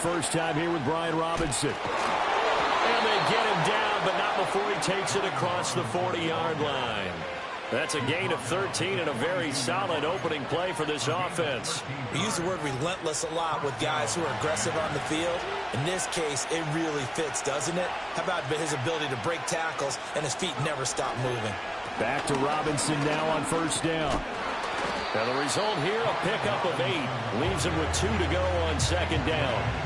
first time here with Brian Robinson. And they get him down, but not before he takes it across the 40-yard line. That's a gain of 13 and a very solid opening play for this offense. We use the word relentless a lot with guys who are aggressive on the field. In this case, it really fits, doesn't it? How about his ability to break tackles and his feet never stop moving? Back to Robinson now on first down. Now the result here, a pickup of 8. Leaves him with 2 to go on second down.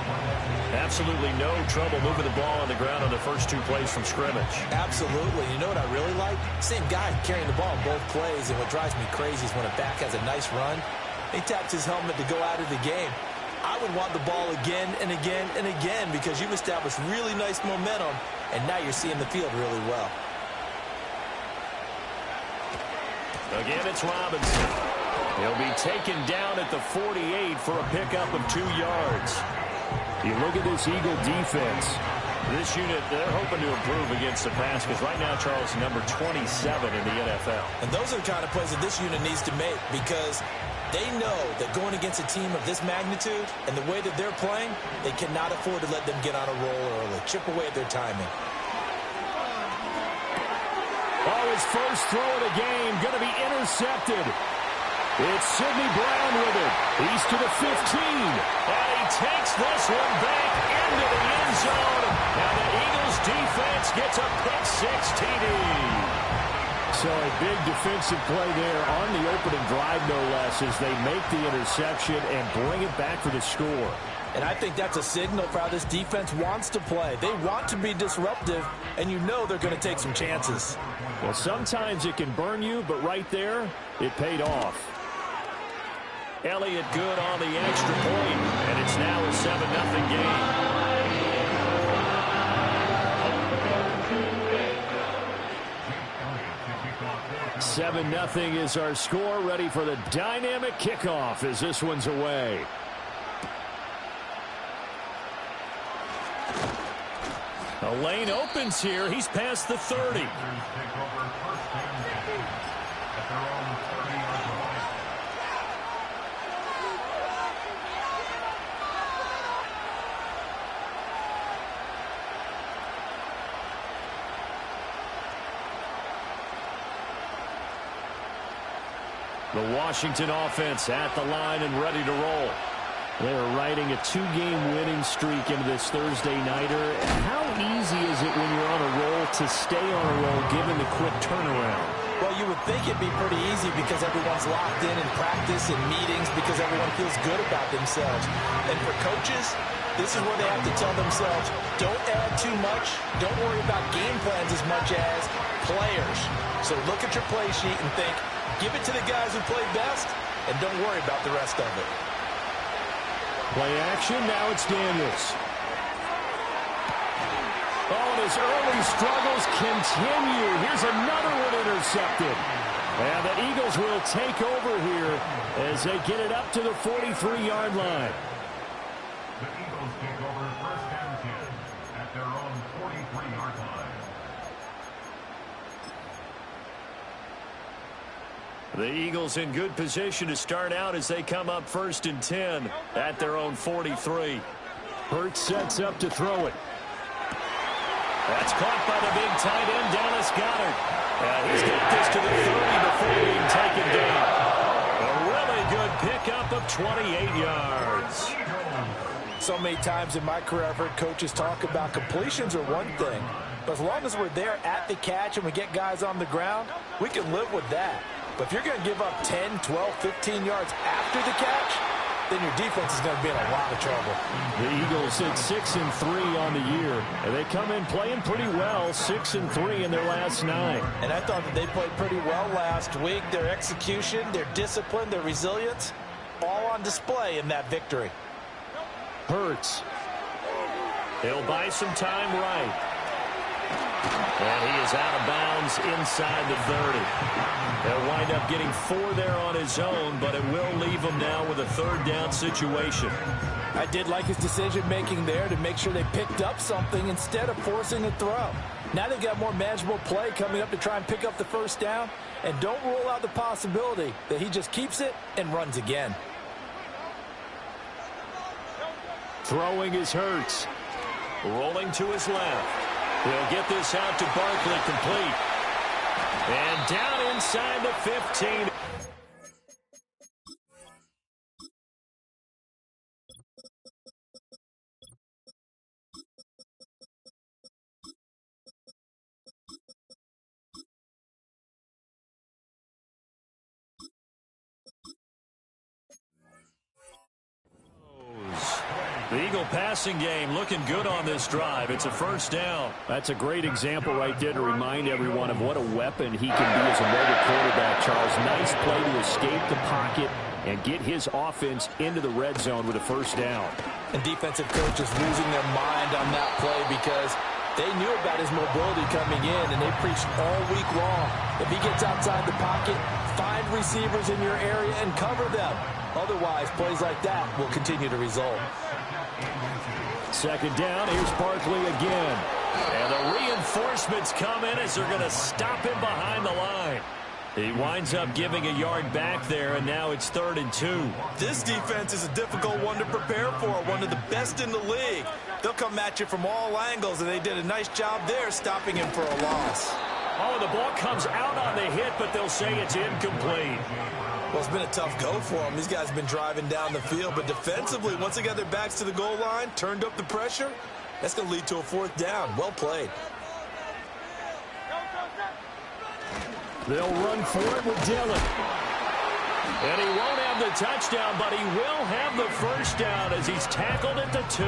Absolutely no trouble moving the ball on the ground on the first 2 plays from scrimmage. Absolutely. You know what I really like? Same guy carrying the ball in both plays, and what drives me crazy is when a back has a nice run, he taps his helmet to go out of the game. I would want the ball again and again and again because you've established really nice momentum, and now you're seeing the field really well. Again, it's Robinson. He'll be taken down at the 48 for a pickup of 2 yards. You look at this Eagle defense. This unit, they're hoping to improve against the pass because right now, Charles, number 27 in the NFL. And those are the kind of plays that this unit needs to make because they know that going against a team of this magnitude and the way that they're playing, they cannot afford to let them get on a roll early, chip away at their timing. Oh, his first throw of the game going to be intercepted. It's Sidney Brown with it. He's to the 15. And he takes this one back into the end zone. And the Eagles defense gets a pick-6 TD. So a big defensive play there on the opening drive, no less, as they make the interception and bring it back for the score. And I think that's a signal for how this defense wants to play. They want to be disruptive, and you know they're going to take some chances. Well, sometimes it can burn you, but right there, it paid off. Elliott good on the extra point, and it's now a 7-0 game. 7-0 is our score, ready for the dynamic kickoff as this one's away. A lane opens here. He's past the 30. The Washington offense at the line and ready to roll. They're riding a 2-game winning streak into this Thursday nighter. How easy is it when you're on a roll to stay on a roll given the quick turnaround? Well, you would think it'd be pretty easy because everyone's locked in practice and meetings because everyone feels good about themselves. And for coaches, this is where they have to tell themselves, don't add too much. Don't worry about game plans as much as players. So look at your play sheet and think, give it to the guys who play best, and don't worry about the rest of it. Play action, now it's Daniels. Oh, and his early struggles continue. Here's another one intercepted. And the Eagles will take over here as they get it up to the 43-yard line. The Eagles take over first and 10 at their own 43-yard line. The Eagles in good position to start out as they come up first and 10 at their own 43. Hurts sets up to throw it. That's caught by the big tight end, Dallas Goedert. And he's got this to the 30 before being taken down. A really good pickup of 28 yards. So many times in my career, I've heard coaches talk about completions are one thing. But as long as we're there at the catch and we get guys on the ground, we can live with that. But if you're going to give up 10, 12, 15 yards after the catch, then your defense is going to be in a lot of trouble. The Eagles at 6-3 on the year. And they come in playing pretty well, 6-3 in their last 9. And I thought that they played pretty well last week. Their execution, their discipline, their resilience, all on display in that victory. Hurts. He'll buy some time right. And he is out of bounds inside the 30. They'll wind up getting 4 there on his own, but it will leave him now with a 3rd down situation. I did like his decision-making there to make sure they picked up something instead of forcing a throw. Now they've got more manageable play coming up to try and pick up the 1st down, and don't rule out the possibility that he just keeps it and runs again. Throwing is Hurts. Rolling to his left. He'll get this out to Barkley complete. And down inside the 15. The Eagle passing game looking good on this drive. It's a first down. That's a great example right there to remind everyone of what a weapon he can be as a mobile quarterback, Charles. Nice play to escape the pocket and get his offense into the red zone with a first down. And defensive coaches losing their mind on that play because they knew about his mobility coming in, and they preached all week long. If he gets outside the pocket, find receivers in your area and cover them. Otherwise, plays like that will continue to result. Second down, here's Barkley again. And the reinforcements come in as they're going to stop him behind the line. He winds up giving a yard back there, and now it's 3rd and 2. This defense is a difficult one to prepare for, one of the best in the league. They'll come at you from all angles, and they did a nice job there stopping him for a loss. Oh, the ball comes out on the hit, but they'll say it's incomplete. Well, it's been a tough go for them. These guys have been driving down the field, but defensively, once they got their backs to the goal line, turned up the pressure, that's going to lead to a 4th down. Well played. They'll run for it with Dillon. And he won't have the touchdown, but he will have the first down as he's tackled at the 2.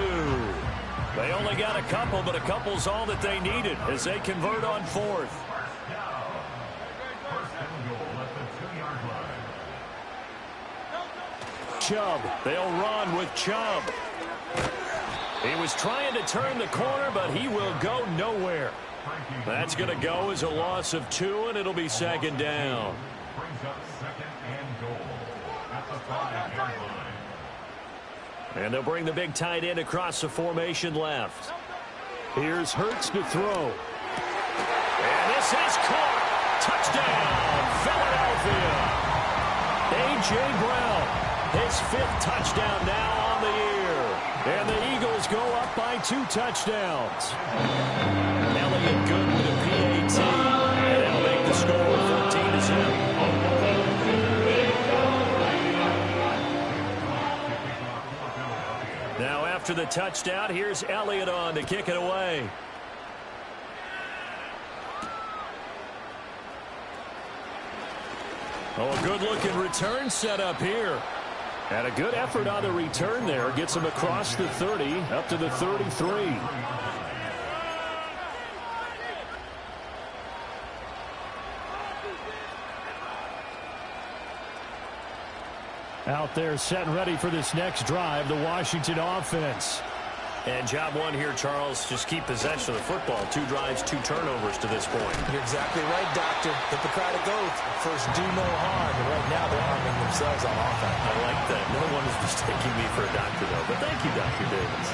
They only got a couple, but a couple's all that they needed as they convert on 4th. Chubb. They'll run with Chubb. He was trying to turn the corner, but he will go nowhere. That's going to go as a loss of 2, and it'll be 2nd down. Brings up 2nd and goal at the 5-yard line. And they'll bring the big tight end across the formation left. Here's Hurts to throw. And this is caught. Touchdown, Philadelphia. A.J. Brown. His 5th touchdown now on the year. And the Eagles go up by 2 touchdowns. Elliott good with a PAT. And that'll make the score 14-0. Now after the touchdown, here's Elliott on to kick it away. Oh, a good-looking return set up here. And a good effort on the return there. Gets him across the 30, up to the 33. Out there set and ready for this next drive, the Washington offense. And job one here, Charles, just keep possession of the football. 2 drives, 2 turnovers to this point. You're exactly right, Doctor. Hippocratic oath. First, do no harm. And right now, they're harming themselves on offense. I like that. No one is mistaking me for a doctor, though. But thank you, Dr. Davis.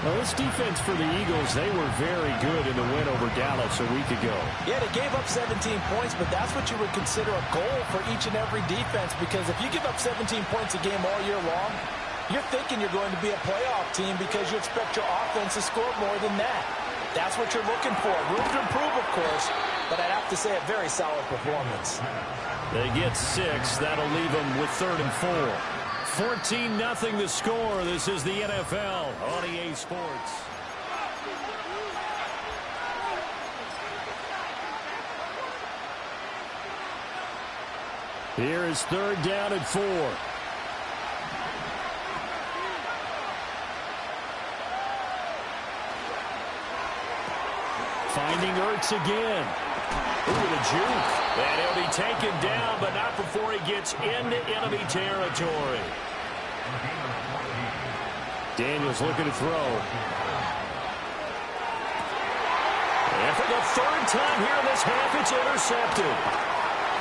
Well, this defense for the Eagles, they were very good in the win over Dallas a week ago. Yeah, they gave up 17 points, but that's what you would consider a goal for each and every defense, because if you give up 17 points a game all year long, you're thinking you're going to be a playoff team because you expect your offense to score more than that. That's what you're looking for. Room to improve, of course, but I'd have to say a very solid performance. They get 6. That'll leave them with 3rd and 4. 14-0 the score. This is the NFL on EA Sports. Here is 3rd down and 4. Finding Ertz again. Ooh, the juke. And he'll be taken down, but not before he gets into enemy territory. Daniels looking to throw. And for the 3rd time here in this half, it's intercepted.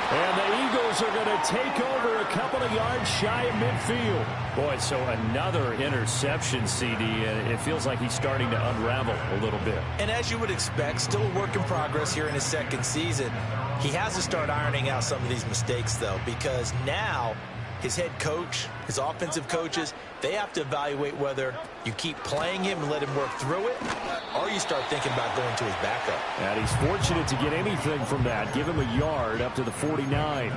And the Eagles are going to take over a couple of yards shy of midfield. Boy, so another interception, CD, and it feels like he's starting to unravel a little bit. And as you would expect, still a work in progress here in his 2nd season. He has to start ironing out some of these mistakes, though, because now his head coach, his offensive coaches, they have to evaluate whether you keep playing him and let him work through it, or you start thinking about going to his backup. And he's fortunate to get anything from that. Give him a yard up to the 49.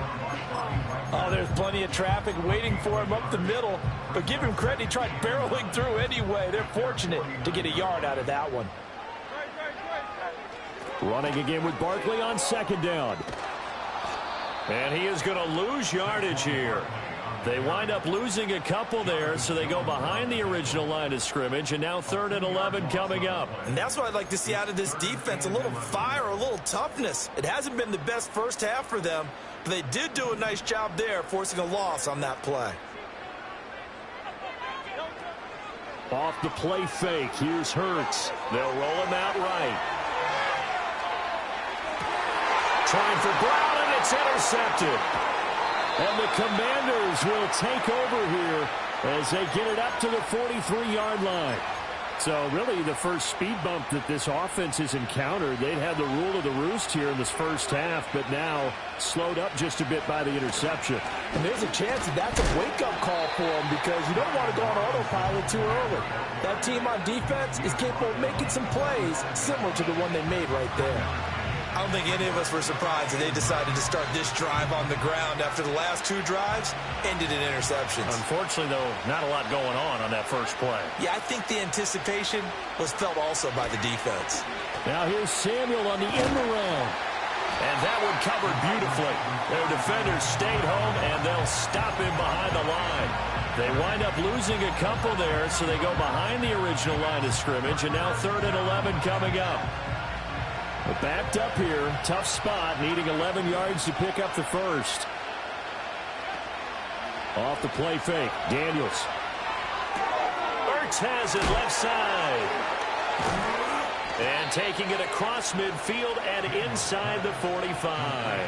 Oh, there's plenty of traffic waiting for him up the middle, but give him credit, he tried barreling through anyway. They're fortunate to get a yard out of that one. Running again with Barkley on second down. And he is going to lose yardage here. They wind up losing a couple there, so they go behind the original line of scrimmage, and now 3rd and 11 coming up. And that's what I'd like to see out of this defense, a little fire, a little toughness. It hasn't been the best first half for them, but they did do a nice job there, forcing a loss on that play. Off the play fake, here's Hurts. They'll roll him out right. Trying for Brown, and it's intercepted. And the Commanders will take over here as they get it up to the 43-yard line. So really the first speed bump that this offense has encountered. They'd had the rule of the roost here in this first half, but now slowed up just a bit by the interception. And there's a chance that that's a wake-up call for them, because you don't want to go on autopilot too early. That team on defense is capable of making some plays similar to the one they made right there. I don't think any of us were surprised that they decided to start this drive on the ground after the last 2 drives ended in interceptions. Unfortunately, though, not a lot going on that first play. Yeah, I think the anticipation was felt also by the defense. Now here's Samuel on the end around. And that one covered beautifully. Their defenders stayed home, and they'll stop him behind the line. They wind up losing a couple there, so they go behind the original line of scrimmage, and now 3rd and 11 coming up. But backed up here, tough spot, needing 11 yards to pick up the first. Off the play fake, Daniels. Ertz has it left side. And taking it across midfield and inside the 45.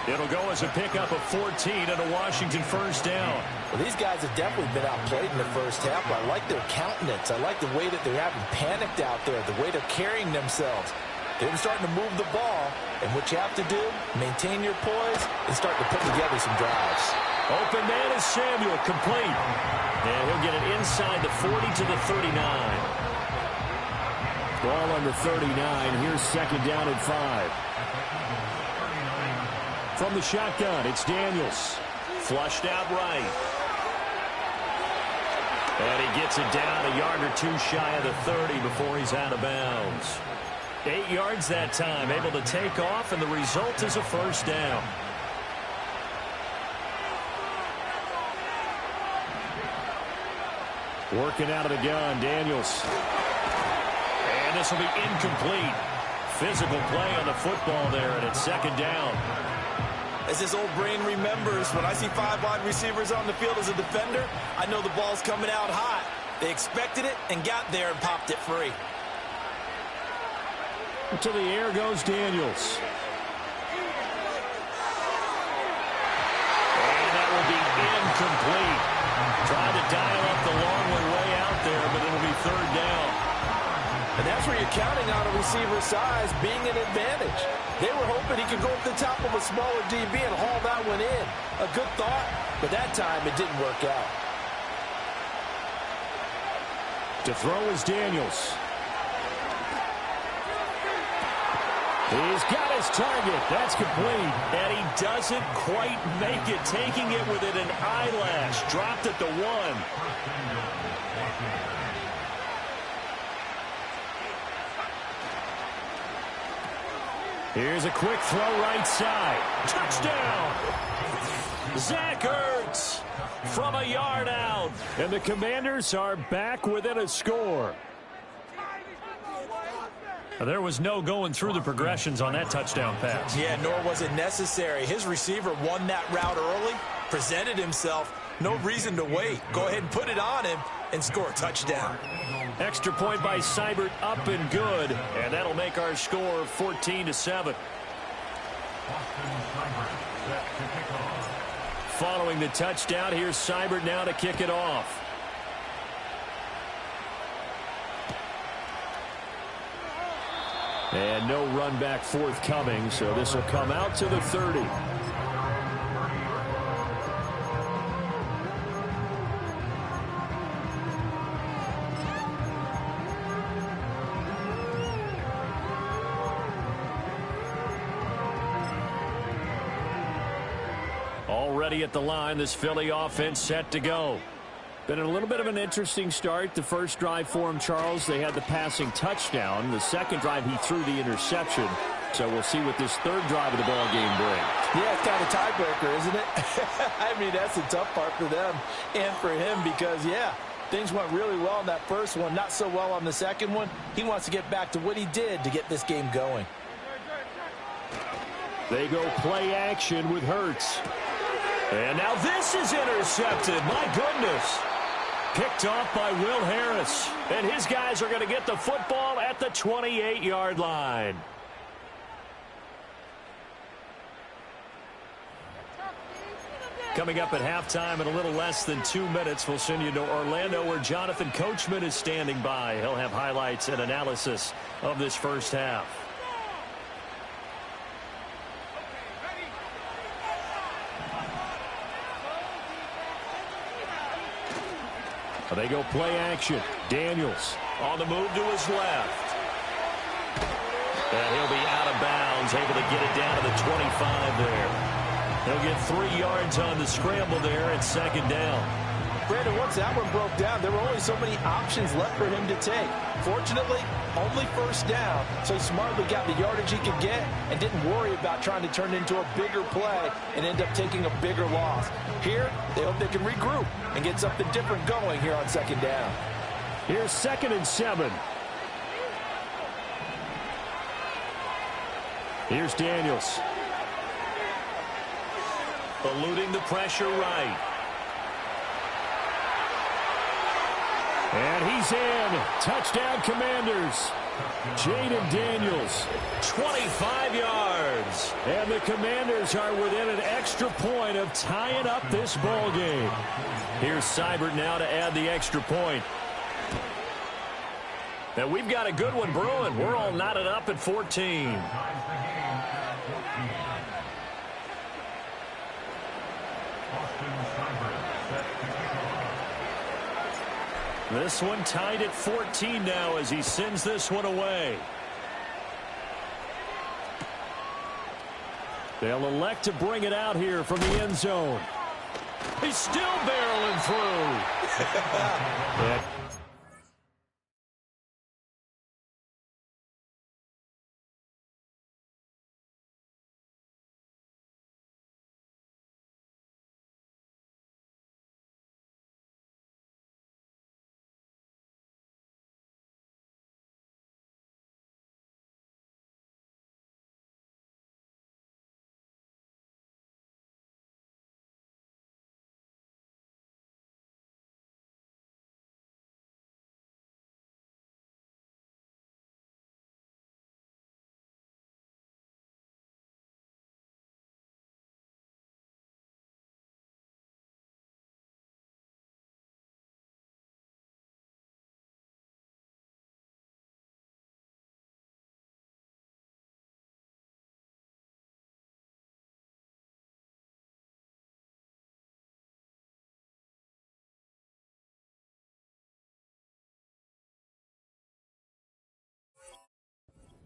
It'll go as a pickup of 14 and a Washington first down. Well, these guys have definitely been outplayed in the first half, but I like their countenance. I like the way that they're having panicked out there, the way they're carrying themselves. They're starting to move the ball, and what you have to do, maintain your poise and start to put together some drives. Open man is Samuel, complete. And he'll get it inside the 40 to the 39. Ball on the 39. Here's second down and 5. From the shotgun, it's Daniels. Flushed out right. And he gets it down a yard or 2 shy of the 30 before he's out of bounds. 8 yards that time, able to take off, and the result is a first down. Working out of the gun, Daniels. And this will be incomplete. Physical play on the football there, and it's second down. As this old brain remembers, when I see 5 wide receivers on the field as a defender, I know the ball's coming out hot. They expected it and got there and popped it free. To the air goes Daniels. And that will be incomplete. Trying to dial up the long one way out there, but it'll be third down. And that's where you're counting on a receiver's size being an advantage. They were hoping he could go up the top of a smaller DB and haul that one in. A good thought, but that time it didn't work out. To throw is Daniels. He's got his target. That's complete. And he doesn't quite make it. Taking it within an eyelash. Dropped at the 1. Here's a quick throw right side. Touchdown! Zach Ertz from a yard out. And the Commanders are back within a score. There was no going through the progressions on that touchdown pass. Yeah, nor was it necessary. His receiver won that route early, presented himself. No reason to wait. Go ahead and put it on him and score a touchdown. Extra point by Seibert, up and good. And that'll make our score 14-7. Following the touchdown, here's Seibert now to kick it off. And no run back forthcoming, so this will come out to the 30. Already at the line, this Philly offense set to go. Been a little bit of an interesting start. The first drive for him, Charles, they had the passing touchdown. The second drive, he threw the interception. So we'll see what this third drive of the ball game brings. Yeah, it's kind of a tiebreaker, isn't it? I mean, that's the tough part for them and for him because, yeah, things went really well in that first one, not so well on the second one. He wants to get back to what he did to get this game going. They go play action with Hurts. And now this is intercepted. My goodness. Picked off by Will Harris. And his guys are going to get the football at the 28-yard line. Coming up at halftime in a little less than 2 minutes, we'll send you to Orlando where Jonathan Coachman is standing by. He'll have highlights and analysis of this first half. They go play action. Daniels on the move to his left. And he'll be out of bounds, able to get it down to the 25 there. He'll get 3 yards on the scramble there at second down. Brandon, once that one broke down, there were only so many options left for him to take. Fortunately, only first down, so he smartly got the yardage he could get and didn't worry about trying to turn it into a bigger play and end up taking a bigger loss. Here, they hope they can regroup and get something different going here on second down. Here's 2nd and 7. Here's Daniels. Eluding the pressure right. And he's in. Touchdown, Commanders. Jayden Daniels, 25 yards. And the Commanders are within an extra point of tying up this ball game. Here's Seibert now to add the extra point. And we've got a good one brewing. We're all knotted up at 14. This one tied at 14 now as he sends this one away. They'll elect to bring it out here from the end zone. He's still barreling through. Yeah.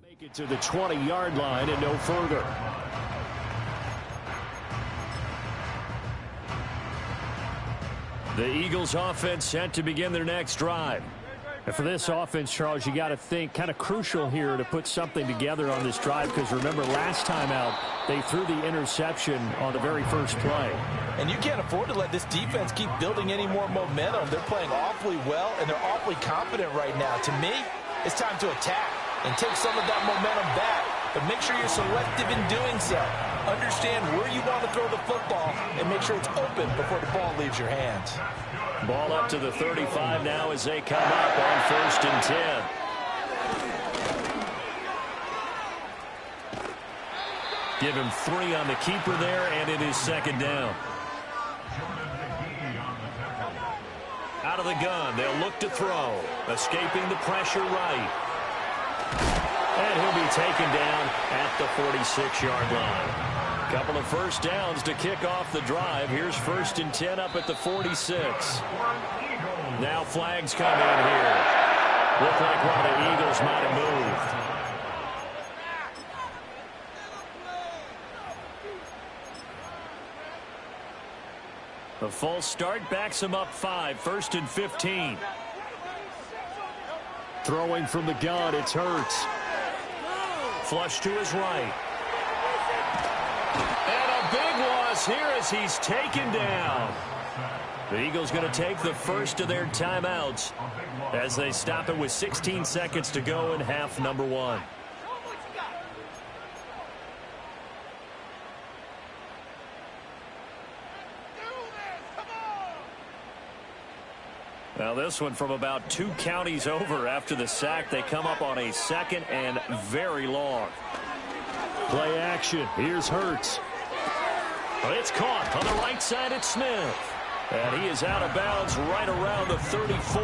Make it to the 20-yard line and no further. The Eagles offense set to begin their next drive. And for this offense, Charles, you got to think kind of crucial here to put something together on this drive because remember last time out they threw the interception on the very first play. And you can't afford to let this defense keep building any more momentum. They're playing awfully well and they're awfully confident right now. To me, it's time to attack and take some of that momentum back. But make sure you're selective in doing so. Understand where you want to throw the football and make sure it's open before the ball leaves your hands. Ball up to the 35 now as they come up on 1st and 10. Give him 3 on the keeper there, and it is 2nd down. Out of the gun, they'll look to throw. Escaping the pressure right. And he'll be taken down at the 46-yard line. Couple of first downs to kick off the drive. Here's 1st and 10 up at the 46. Now flags come in here. Look like one of the Eagles might have moved. The false start backs him up 5, 1st and 15. Throwing from the gun, it's Hurts. Flush to his right. And a big loss here as he's taken down. The Eagles going to take the first of their timeouts as they stop it with 16 seconds to go in half number 1. Now this one from about 2 counties over after the sack. They come up on a 2nd and very long. Play action. Here's Hurts. It's caught on the right side at Smith. And he is out of bounds right around the 34.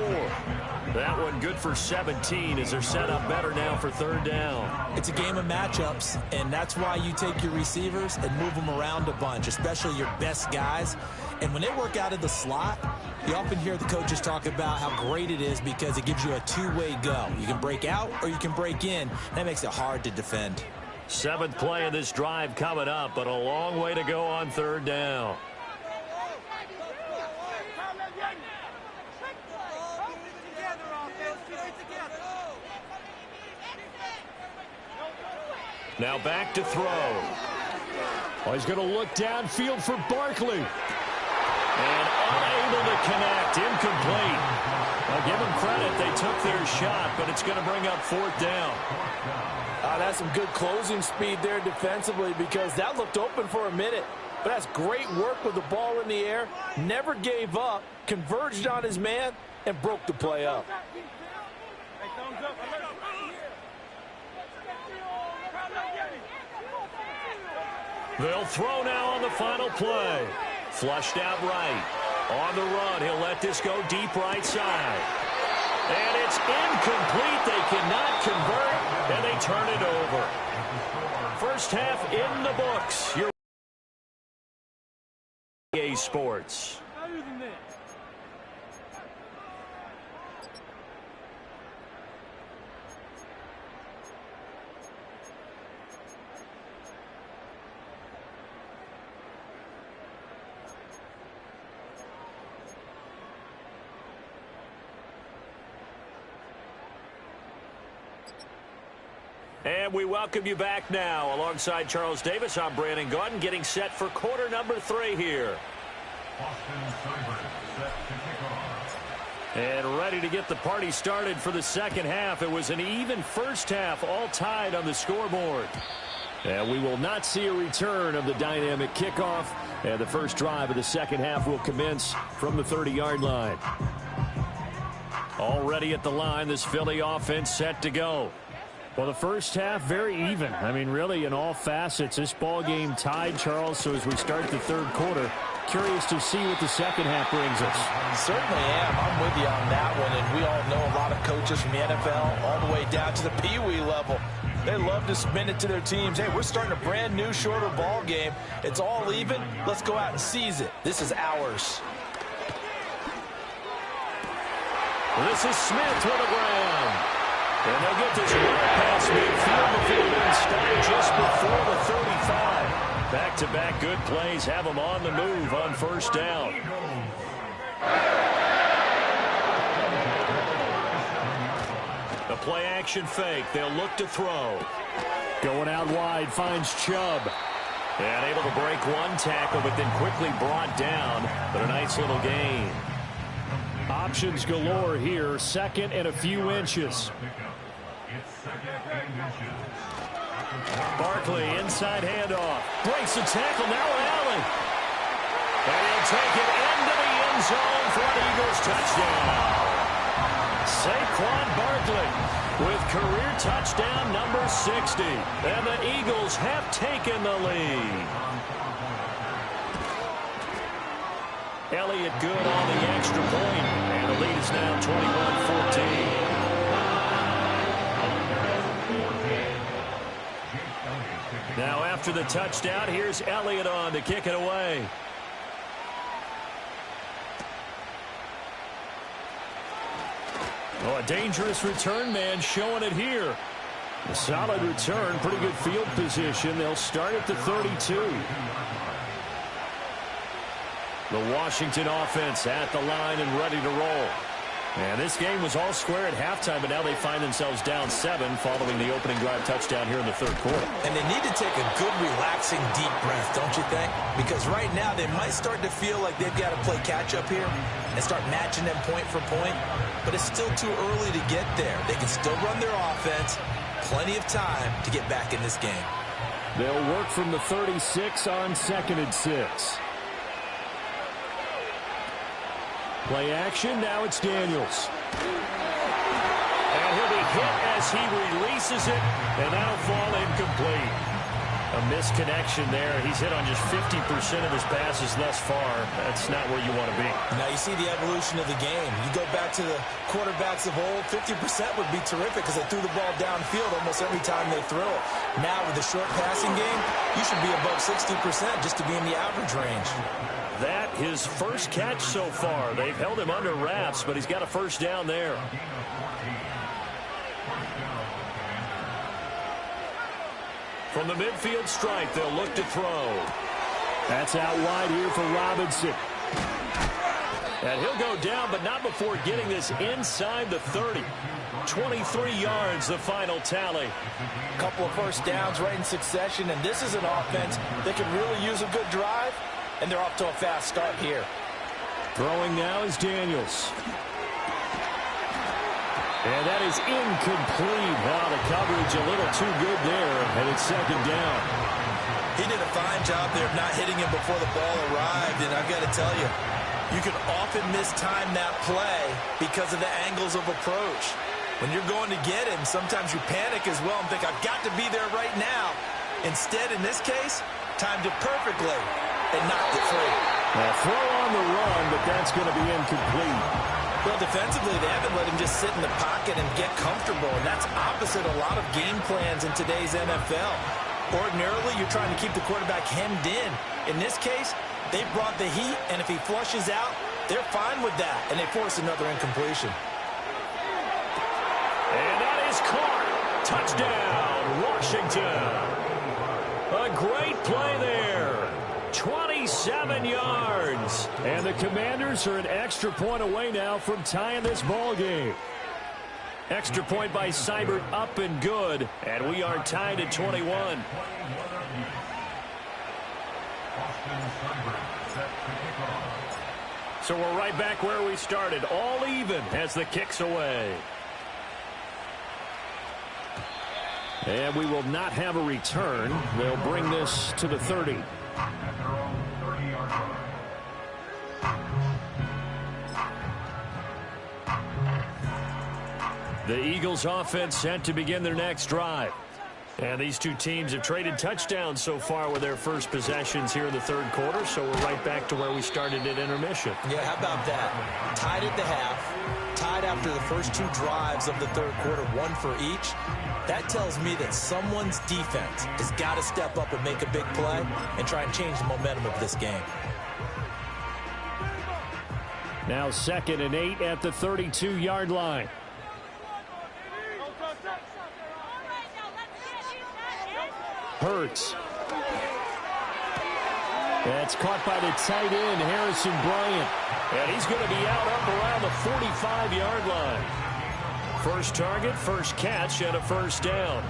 That one good for 17 as they're set up better now for 3rd down. It's a game of matchups, and that's why you take your receivers and move them around a bunch, especially your best guys. And when they work out of the slot, you often hear the coaches talk about how great it is because it gives you a two-way go. You can break out or you can break in. That makes it hard to defend. 7th play of this drive coming up, but a long way to go on 3rd down. Now back to throw. Oh, he's going to look downfield for Barkley. And unable to connect. Incomplete. I'll give them credit. They took their shot, but it's going to bring up 4th down. That's some good closing speed there defensively because that looked open for a minute. But that's great work with the ball in the air. Never gave up. Converged on his man and broke the play up. They'll throw now on the final play. Flushed out right. On the run, he'll let this go deep right side. And it's incomplete. They cannot convert, and they turn it over. First half in the books. Your EA Sports. And we welcome you back now. Alongside Charles Davis, I'm Brandon Gaudin, getting set for quarter number 3 here. And ready to get the party started for the second half. It was an even first half, all tied on the scoreboard. And we will not see a return of the dynamic kickoff. And the first drive of the second half will commence from the 30-yard line. Already at the line, this Philly offense set to go. Well, the first half, very even. I mean, really, in all facets, this ball game tied, Charles. So as we start the third quarter, curious to see what the second half brings us. Certainly am. I'm with you on that one. And we all know a lot of coaches from the NFL all the way down to the Pee-wee level. They love to spin it to their teams. Hey, we're starting a brand new, shorter ball game. It's all even. Let's go out and seize it. This is ours. This is Smith to the ground. And they'll get this right past midfield before being stopped just before the 35. Back-to-back good plays have them on the move on first down. The play action fake. They'll look to throw. Going out wide, finds Chubb. And able to break one tackle, but then quickly brought down. But a nice little gain. Options galore here. Second and a few inches. Barkley, inside handoff. Breaks the tackle, now Allen. And he'll take it into the end zone for an Eagles touchdown. Saquon Barkley with career touchdown number 60. And the Eagles have taken the lead. Elliott good on the extra point. And the lead is now 21-14. Now after the touchdown, here's Elliott on to kick it away. Oh, a dangerous return man showing it here. A solid return, pretty good field position. They'll start at the 32. The Washington offense at the line and ready to roll. And this game was all square at halftime, but now they find themselves down 7 following the opening drive touchdown here in the third quarter. And they need to take a good, relaxing, deep breath, don't you think? Because right now they might start to feel like they've got to play catch-up here and start matching them point for point. But it's still too early to get there. They can still run their offense. Plenty of time to get back in this game. They'll work from the 36 on 2nd and 6. Play action, now it's Daniels. And he'll be hit as he releases it, and that'll fall incomplete. A misconnection there. He's hit on just 50% of his passes thus far. That's not where you want to be. Now you see the evolution of the game. You go back to the quarterbacks of old, 50% would be terrific because they threw the ball downfield almost every time they throw it. Now with the short passing game, you should be above 60% just to be in the average range. That his first catch so far. They've held him under wraps, but he's got a first down there. From the midfield stripe, they'll look to throw. That's out wide here for Robinson. And he'll go down, but not before getting this inside the 30. 23 yards, the final tally. A couple of first downs right in succession, and this is an offense that could really use a good drive. And they're off to a fast start here. Throwing now is Daniels. And that is incomplete. Wow, the coverage a little too good there. And it's second down. He did a fine job there of not hitting him before the ball arrived. And I've got to tell you, you can often mistime that play because of the angles of approach. When you're going to get him, sometimes you panic as well and think, I've got to be there right now. Instead, in this case, timed it perfectly and knocked it free. A throw on the run, but that's going to be incomplete. Well, defensively, they haven't let him just sit in the pocket and get comfortable, and that's opposite a lot of game plans in today's NFL. Ordinarily, you're trying to keep the quarterback hemmed in. In this case, they brought the heat, and if he flushes out, they're fine with that, and they force another incompletion. And that is caught. Touchdown, Washington. A great play there. 27 yards. And the Commanders are an extra point away now from tying this ball game. Extra point by Seibert up and good. And we are tied at 21. So we're right back where we started. All even as the kick's away. And we will not have a return. They'll bring this to the 30. The Eagles offense set to begin their next drive. And these two teams have traded touchdowns so far with their first possessions here in the third quarter, so we're right back to where we started at intermission. Yeah, how about that? Tied at the half, tied after the first two drives of the third quarter, one for each. That tells me that someone's defense has got to step up and make a big play and try and change the momentum of this game. Now 2nd and 8 at the 32-yard line. Hurts. That's caught by the tight end, Harrison Bryant. And he's going to be out up around the 45-yard line. First target, first catch, and a first down.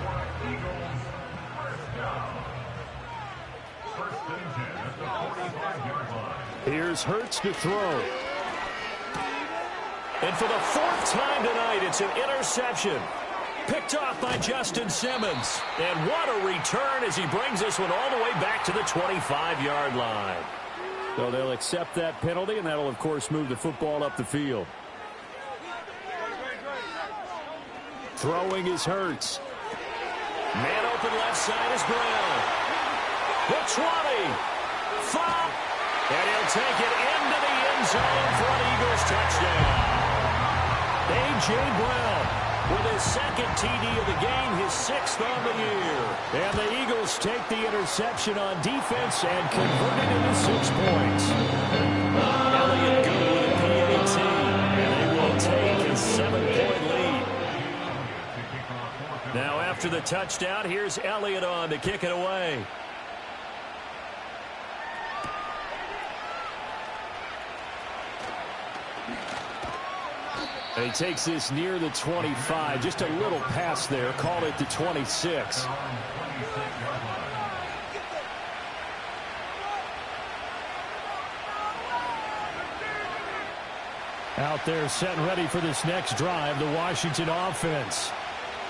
Here's Hurts to throw. And for the 4th time tonight, it's an interception. Picked off by Justin Simmons. And what a return as he brings this one all the way back to the 25-yard line. So they'll accept that penalty, and that'll, of course, move the football up the field. Throwing is Hurts. Man open left side is Brown. The 20. 5. And he'll take it into the end zone for an Eagles touchdown. A.J. Brown with his 2nd TD of the game, his 6th on the year. And the Eagles take the interception on defense and convert it into 6 points. Elliott good with a PAT, and they will take a 7-point lead. Now after the touchdown, here's Elliott on to kick it away. And he takes this near the 25. Just a little pass there. Called it the 26. Out there set and ready for this next drive, the Washington offense.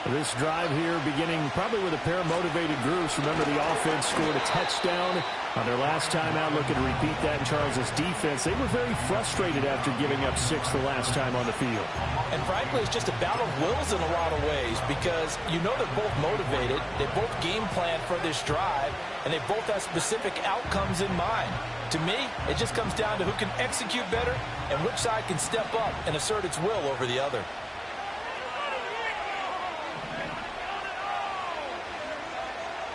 This drive here beginning probably with a pair of motivated groups. Remember, the offense scored a touchdown on their last time out. Looking to repeat that in Charles' defense. They were very frustrated after giving up 6 the last time on the field. And frankly, it's just a battle of wills in a lot of ways because you know they're both motivated. They both game plan for this drive, and they both have specific outcomes in mind. To me, it just comes down to who can execute better and which side can step up and assert its will over the other.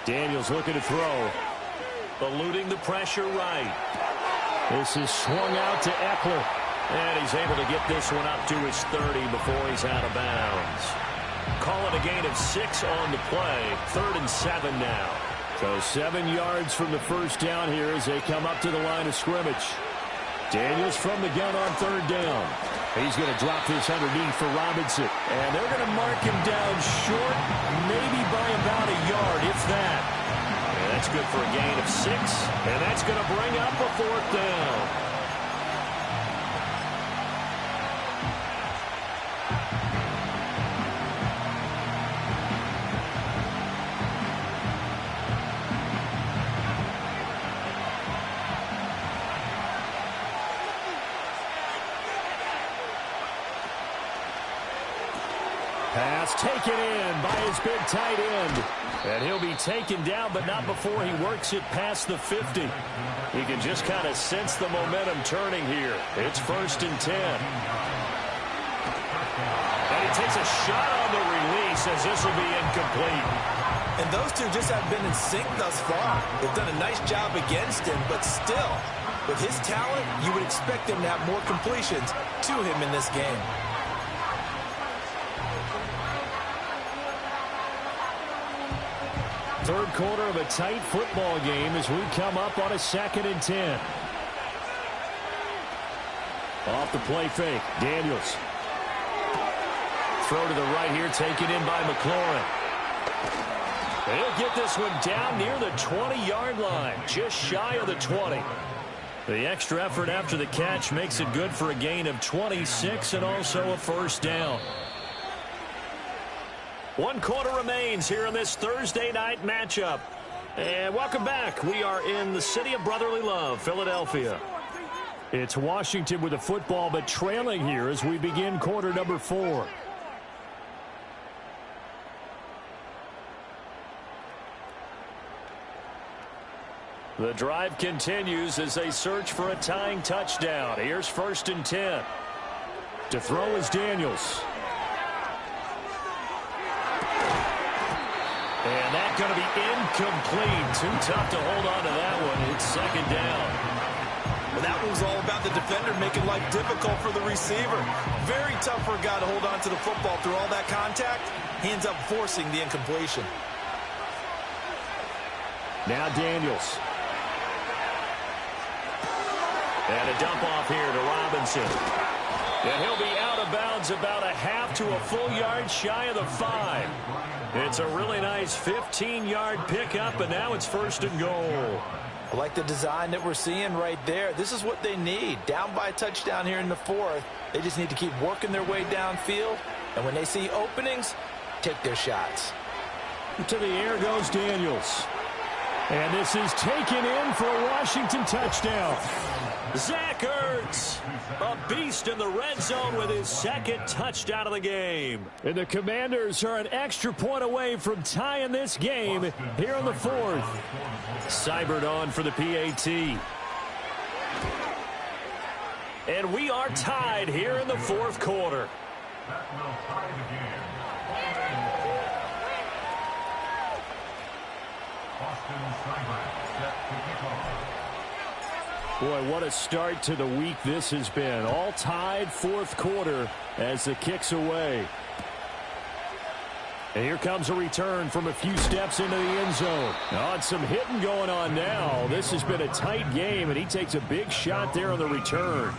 Daniels looking to throw. Eluding the pressure right. This is swung out to Eckler. And he's able to get this one up to his 30 before he's out of bounds. Calling a gain of 6 on the play. 3rd and 7 now. So 7 yards from the first down here as they come up to the line of scrimmage. Daniels from the gun on 3rd down. He's going to drop this underneath for Robinson. And they're going to mark him down short, maybe by about a yard, if that. And that's good for a gain of 6. And that's going to bring up a 4th down. Pass taken in by his big tight end. And he'll be taken down, but not before he works it past the 50. He can just kind of sense the momentum turning here. It's 1st and 10. And he takes a shot on the release as this will be incomplete. And those two just have been in sync thus far. They've done a nice job against him, but still, with his talent, you would expect him to have more completions to him in this game. Third quarter of a tight football game as we come up on a 2nd and 10. Off the play fake, Daniels. Throw to the right here, taken in by McLaurin. He'll get this one down near the 20-yard line, just shy of the 20. The extra effort after the catch makes it good for a gain of 26 and also a 1st down. 1 quarter remains here in this Thursday night matchup. And welcome back. We are in the city of brotherly love, Philadelphia. It's Washington with the football, but trailing here as we begin quarter number 4. The drive continues as they search for a tying touchdown. Here's 1st and 10. To throw is Daniels. And that's going to be incomplete. Too tough to hold on to that one. It's 2nd down. Well, that one was all about the defender making life difficult for the receiver. Very tough for a guy to hold on to the football through all that contact. He ends up forcing the incompletion. Now Daniels. And a dump off here to Robinson. And he'll be out of bounds about a half to a full yard shy of the 5. It's a really nice 15-yard pickup, and now it's 1st and goal. I like the design that we're seeing right there. This is what they need. Down by a touchdown here in the 4th. They just need to keep working their way downfield. And when they see openings, take their shots. To the air goes Daniels. And this is taken in for a Washington touchdown. Zach Ertz, a beast in the red zone with his 2nd touchdown of the game. And the Commanders are an extra point away from tying this game here in the 4th. Seibert on for the PAT. And we are tied here in the 4th quarter. That will tie the game. Austin Seibert set to kick off. Boy, what a start to the week this has been. All tied 4th quarter as the kick's away. And here comes a return from a few steps into the end zone. On some hitting going on now. This has been a tight game, and he takes a big shot there on the return.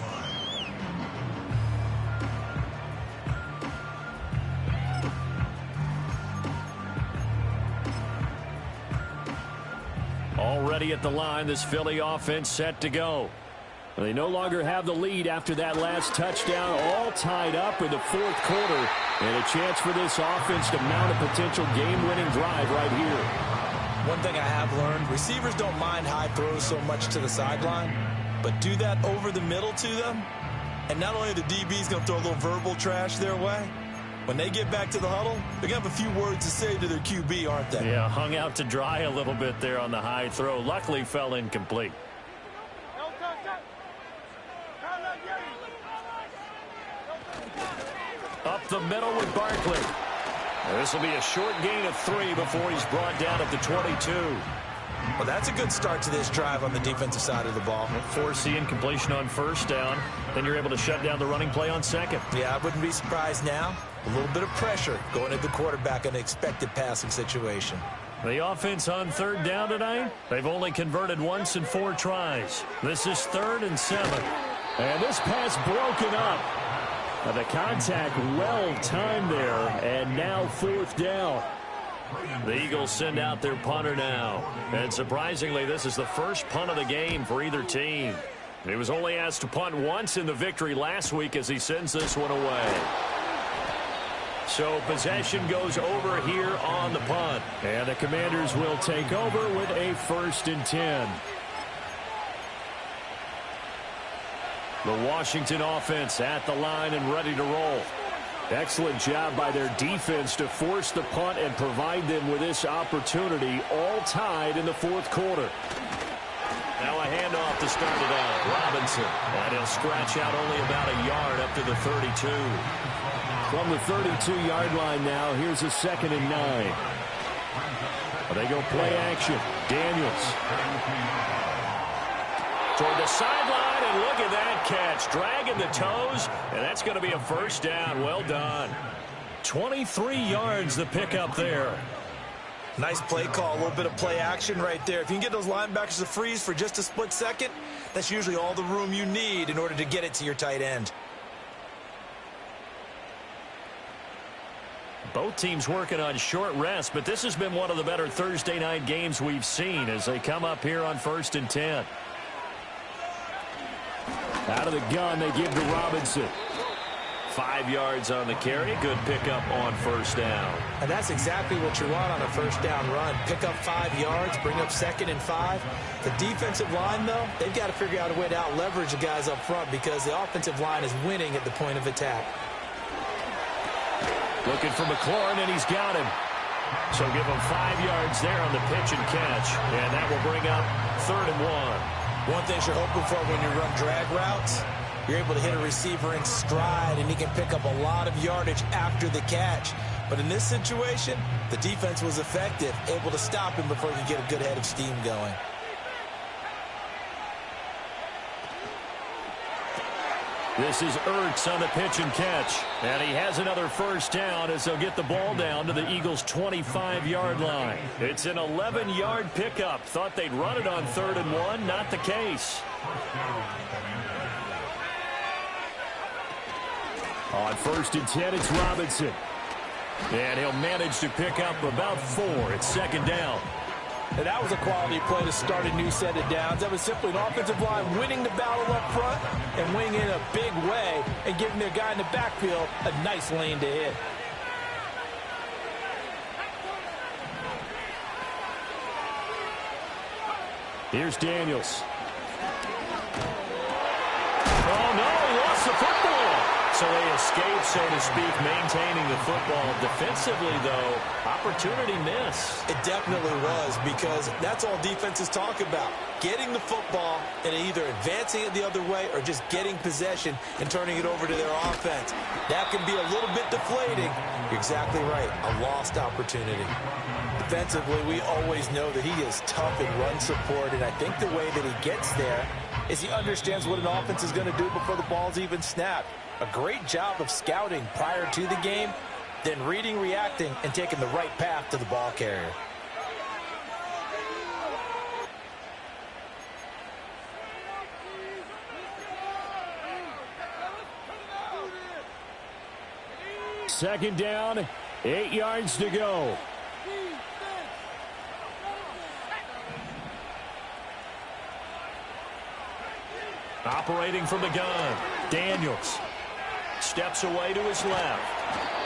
Already at the line, this Philly offense set to go. They no longer have the lead after that last touchdown, all tied up in the fourth quarter, and a chance for this offense to mount a potential game-winning drive right here. One thing I have learned, receivers don't mind high throws so much to the sideline, but do that over the middle to them, and not only are the DBs going to throw a little verbal trash their way, when they get back to the huddle, they're going to have a few words to say to their QB, aren't they? Yeah, hung out to dry a little bit there on the high throw. Luckily fell incomplete. Up the middle with Barkley. This will be a short gain of 3 before he's brought down at the 22. Well, that's a good start to this drive on the defensive side of the ball. Force the incompletion on first down. Then you're able to shut down the running play on second. Yeah, I wouldn't be surprised now. A little bit of pressure going at the quarterback in an expected passing situation. The offense on third down tonight, they've only converted once in 4 tries. This is 3rd and 7. And this pass broken up. The contact well timed there, and now 4th down. The Eagles send out their punter now. And surprisingly, this is the first punt of the game for either team. He was only asked to punt once in the victory last week as he sends this one away. So possession goes over here on the punt. And the Commanders will take over with a 1st and 10. The Washington offense at the line and ready to roll. Excellent job by their defense to force the punt and provide them with this opportunity, all tied in the 4th quarter. Now a handoff to start it out. Robinson. And he'll scratch out only about a yard up to the 32. From the 32-yard line now, here's a 2nd and 9. They go play action. Daniels. Toward the sideline, and look at that catch. Dragging the toes, and that's going to be a 1st down. Well done. 23 yards the pickup there. Nice play call, a little bit of play action right there. If you can get those linebackers to freeze for just a split second, that's usually all the room you need in order to get it to your tight end. Both teams working on short rest, but this has been one of the better Thursday night games we've seen as they come up here on 1st and 10. Out of the gun, they give to Robinson. 5 yards on the carry. Good pickup on 1st down. And that's exactly what you want on a 1st down run. Pick up 5 yards, bring up 2nd and 5. The defensive line, though, they've got to figure out a way to out-leverage the guys up front because the offensive line is winning at the point of attack. Looking for McLaurin, and he's got him. So give him 5 yards there on the pitch and catch. And that will bring up 3rd and 1. One thing you're hoping for when you run drag routes, you're able to hit a receiver in stride, and he can pick up a lot of yardage after the catch. But in this situation, the defense was effective, able to stop him before he could get a good head of steam going. This is Ertz on the pitch and catch. And he has another 1st down as they'll get the ball down to the Eagles' 25-yard line. It's an 11-yard pickup. Thought they'd run it on 3rd and 1. Not the case. On 1st and 10, it's Robinson. And he'll manage to pick up about 4. It's 2nd down. And that was a quality play to start a new set of downs. That was simply an offensive line winning the battle up front and winning in a big way and giving their guy in the backfield a nice lane to hit. Here's Daniels. Oh, no, he lost the football. So they escape, so to speak, maintaining the football. Defensively, though, opportunity miss. It definitely was, because that's all defenses talk about. Getting the football and either advancing it the other way or just getting possession and turning it over to their offense. That can be a little bit deflating. You're exactly right. A lost opportunity. Defensively, we always know that he is tough in run support, and I think the way that he gets there is he understands what an offense is going to do before the ball's even snapped. A great job of scouting prior to the game, then reading, reacting, and taking the right path to the ball carrier. Second down, 8 yards to go. Operating from the gun, Daniels. Steps away to his left.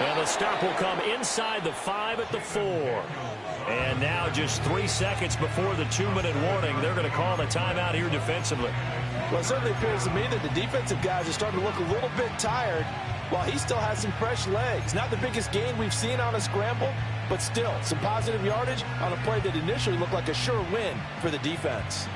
And the stop will come inside the 5 at the 4. And now just 3 seconds before the 2-minute warning, they're going to call the timeout here defensively. Well, it certainly appears to me that the defensive guys are starting to look a little bit tired while he still has some fresh legs. Not the biggest gain we've seen on a scramble, but still some positive yardage on a play that initially looked like a sure win for the defense.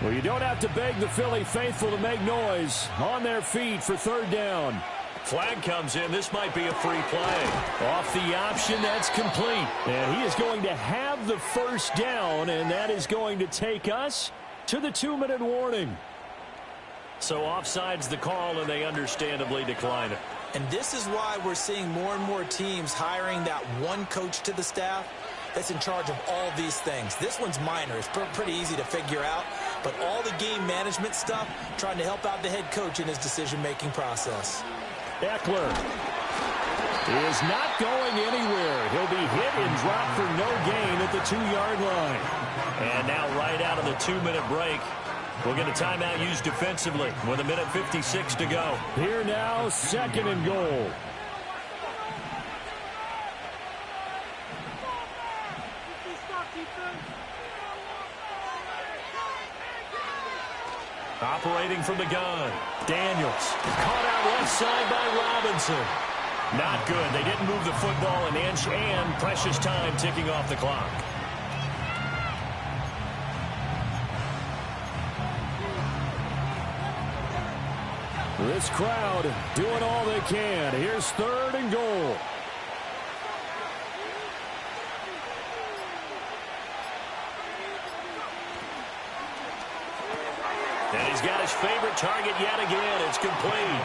Well, you don't have to beg the Philly faithful to make noise. On their feet for 3rd down. Flag comes in. This might be a free play. Off the option, that's complete. And he is going to have the 1st down, and that is going to take us to the 2-minute warning. So offside's the call, and they understandably decline it. And this is why we're seeing more and more teams hiring that one coach to the staff that's in charge of all these things. This one's minor. It's pretty easy to figure out. But all the game management stuff, trying to help out the head coach in his decision-making process. Eckler is not going anywhere. He'll be hit and dropped for no gain at the 2-yard line. And now right out of the 2-minute break, we'll get a timeout used defensively with 1:56 to go. Here now, 2nd and goal. Operating from the gun, Daniels. Caught out left side by Robinson. Not good. They didn't move the football an inch, and precious time ticking off the clock. This crowd doing all they can. Here's 3rd and goal. And he's got his favorite target yet again. It's complete.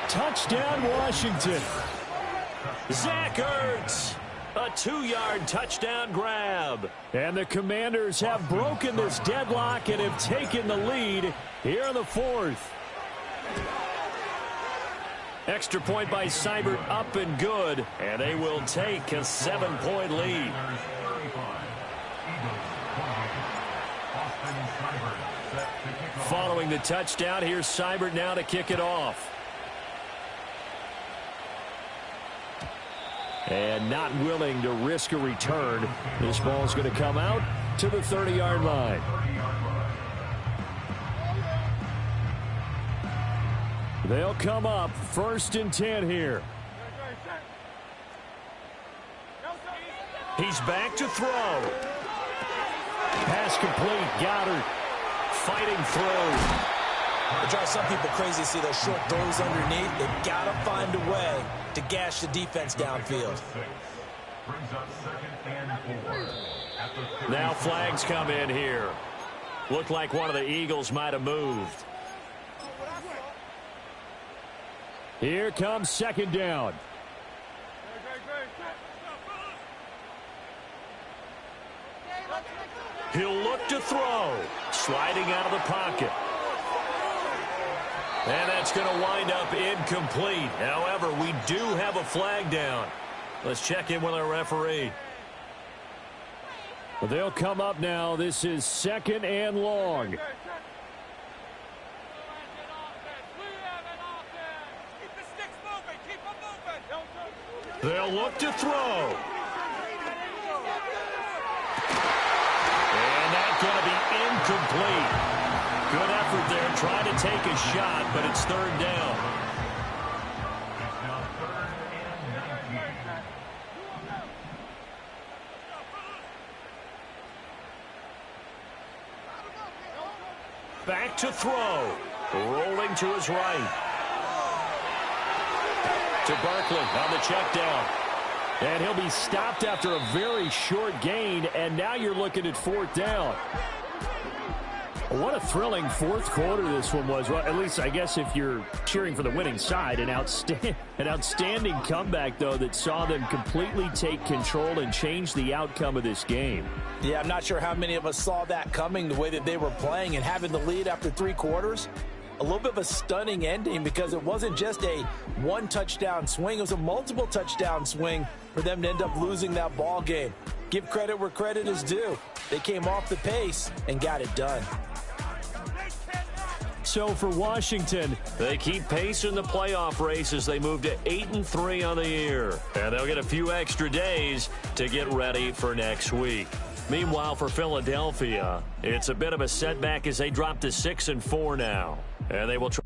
Touchdown, Washington. Zach Ertz. A 2-yard touchdown grab. And the Commanders have broken this deadlock and have taken the lead here in the 4th. Extra point by Seibert, up and good. And they will take a 7-point lead. Following the touchdown, here's Seibert now to kick it off. And not willing to risk a return. This ball's going to come out to the 30-yard line. They'll come up 1st and 10 here. He's back to throw. Pass complete. Goddard fighting through. It drives some people crazy to see those short throws underneath. They've got to find a way to gash the defense downfield. Now flags come in here. Looked like one of the Eagles might have moved. Here comes 2nd down. He'll look to throw. Sliding out of the pocket. And that's going to wind up incomplete. However, we do have a flag down. Let's check in with our referee. Well, they'll come up now. This is 2nd and long. They'll look to throw. And that's going to be incomplete. Good effort there, trying to take a shot, but it's 3rd down. Back to throw. Rolling to his right. To Barkley on the check down. And he'll be stopped after a very short gain, and now you're looking at 4th down. What a thrilling 4th quarter this one was. Well, at least I guess if you're cheering for the winning side, an outstanding comeback, though, that saw them completely take control and change the outcome of this game. Yeah, I'm not sure how many of us saw that coming, the way that they were playing and having the lead after 3 quarters. A little bit of a stunning ending because it wasn't just a 1-touchdown swing. It was a multiple touchdown swing for them to end up losing that ball game. Give credit where credit is due. They came off the pace and got it done. so for Washington. They keep pace in the playoff race as they move to 8-3 on the year. And they'll get a few extra days to get ready for next week. Meanwhile, for Philadelphia, it's a bit of a setback as they drop to 6-4 now. And they will try